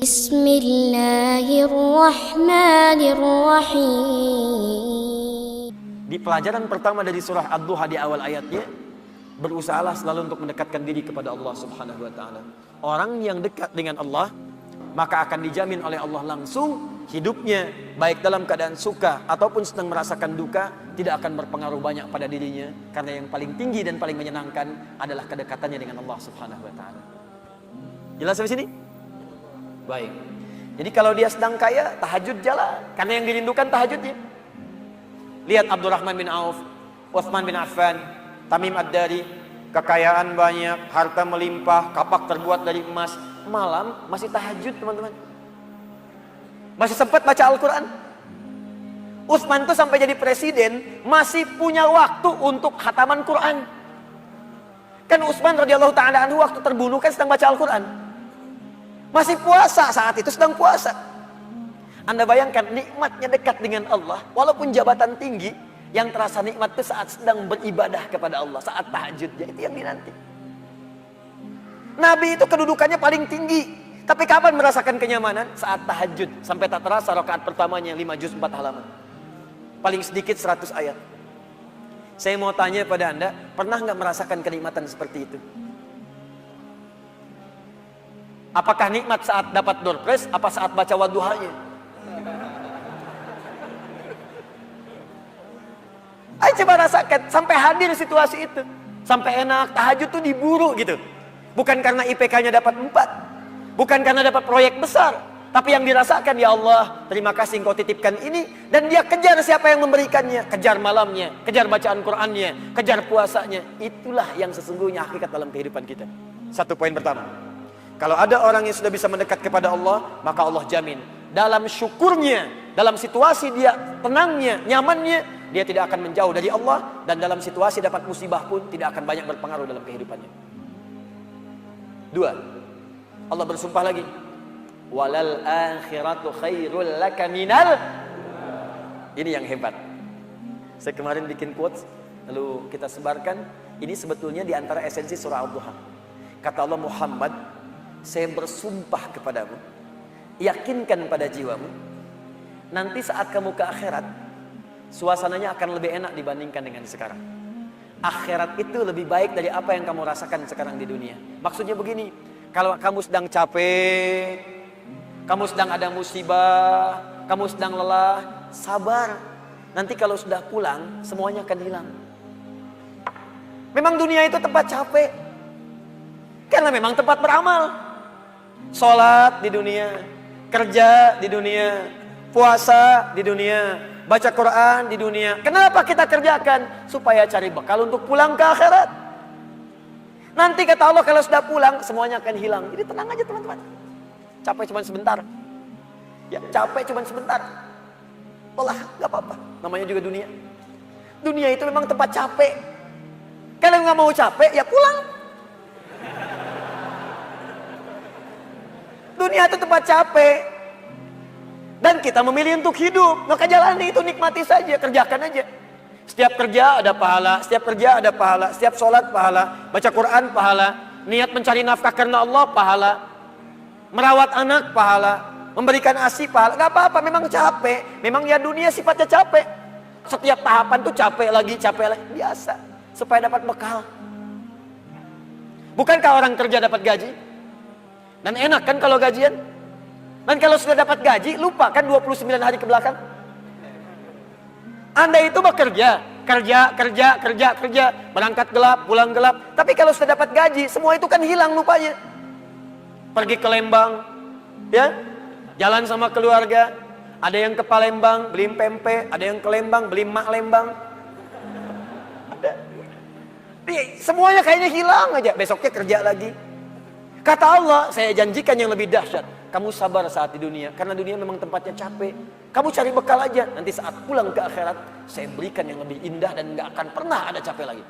Bismillahirrahmanirrahim. Di pelajaran pertama dari surah Ad-Duha di awal ayatnya, berusahalah selalu untuk mendekatkan diri kepada Allah Subhanahu wa taala. Orang yang dekat dengan Allah, maka akan dijamin oleh Allah langsung hidupnya, baik dalam keadaan suka ataupun sedang merasakan duka, tidak akan berpengaruh banyak pada dirinya, karena yang paling tinggi dan paling menyenangkan adalah kedekatannya dengan Allah Subhanahu wa taala. Jelas sampai sini? Baik. Jadi kalau dia sedang kaya, tahajud jalan, karena yang dirindukan tahajudnya. Lihat Abdurrahman bin Auf, Utsman bin Affan, Tamim Ad-Dari, kekayaan banyak, harta melimpah, kapak terbuat dari emas, malam masih tahajud, teman-teman. Masih sempat baca Al-Quran. Utsman tuh sampai jadi presiden masih punya waktu untuk khataman Quran. Kan Utsman radhiyallahu taala anhu waktu terbunuh kan sedang baca Al-Quran. Masih puasa, saat itu sedang puasa. Anda bayangkan nikmatnya dekat dengan Allah, walaupun jabatan tinggi, yang terasa nikmat itu saat sedang beribadah kepada Allah, saat tahajudnya, itu yang dinanti. Nabi itu kedudukannya paling tinggi, tapi kapan merasakan kenyamanan? Saat tahajud, sampai tak terasa rakaat pertamanya 5 juz 4 halaman. Paling sedikit 100 ayat. Saya mau tanya pada Anda, pernah nggak merasakan kenikmatan seperti itu? Apakah nikmat saat dapat door prize, apa saat baca wadduhanya? Ayo coba rasakan, sampai hadir situasi itu. Sampai enak, tahajud tuh diburu gitu. Bukan karena IPK-nya dapat 4. Bukan karena dapat proyek besar. Tapi yang dirasakan, ya Allah, terima kasih engkau titipkan ini. Dan dia kejar siapa yang memberikannya. Kejar malamnya, kejar bacaan Qur'annya, kejar puasanya. Itulah yang sesungguhnya hakikat dalam kehidupan kita. Satu poin pertama. Kalau ada orang yang sudah bisa mendekat kepada Allah, maka Allah jamin. Dalam syukurnya, dalam situasi dia tenangnya, nyamannya, dia tidak akan menjauh dari Allah. Dan dalam situasi dapat musibah pun tidak akan banyak berpengaruh dalam kehidupannya. 2. Allah bersumpah lagi. Walal akhiratu khairul laka minal. Ini yang hebat. Saya kemarin bikin quotes, lalu kita sebarkan. Ini sebetulnya di antara esensi surah Ad-Duha. Kata Allah, Muhammad, saya bersumpah kepadamu, yakinkan pada jiwamu, nanti saat kamu ke akhirat, suasananya akan lebih enak dibandingkan dengan sekarang. Akhirat itu lebih baik dari apa yang kamu rasakan sekarang di dunia. Maksudnya begini, kalau kamu sedang capek, kamu sedang ada musibah, kamu sedang lelah, sabar. Nanti kalau sudah pulang, semuanya akan hilang. Memang dunia itu tempat capek, karena memang tempat beramal. Sholat di dunia, kerja di dunia, puasa di dunia, baca Quran di dunia. Kenapa kita kerjakan? Supaya cari bekal untuk pulang ke akhirat. Nanti kata Allah kalau sudah pulang semuanya akan hilang. Jadi tenang aja teman-teman. Capek cuma sebentar. Ya, capek cuma sebentar. Lelah, gak apa-apa. Namanya juga dunia. Dunia itu memang tempat capek. Kalau nggak mau capek, ya pulang. Dunia itu tempat capek. Dan kita memilih untuk hidup. Maka jalani itu, nikmati saja, kerjakan aja. Setiap kerja ada pahala, setiap kerja ada pahala, setiap sholat pahala, baca Quran pahala, niat mencari nafkah karena Allah pahala, merawat anak pahala, memberikan ASI pahala. Gak apa-apa, memang capek. Memang ya dunia sifatnya capek. Setiap tahapan tuh capek lagi, biasa. Supaya dapat bekal. Bukankah orang kerja dapat gaji? Dan enak kan kalau gajian? Dan kalau sudah dapat gaji, lupa kan 29 hari ke belakang? Anda itu bekerja, kerja, berangkat gelap, pulang gelap. Tapi kalau sudah dapat gaji, semua itu kan hilang lupanya. Pergi ke Lembang, ya, jalan sama keluarga. Ada yang ke Palembang, beli pempek. Ada yang ke Lembang, beli mak Lembang. Ada. Semuanya kayaknya hilang aja. Besoknya kerja lagi. Kata Allah, saya janjikan yang lebih dahsyat. Kamu sabar saat di dunia, karena dunia memang tempatnya capek. Kamu cari bekal aja. Nanti saat pulang ke akhirat, saya berikan yang lebih indah dan gak akan pernah ada capek lagi.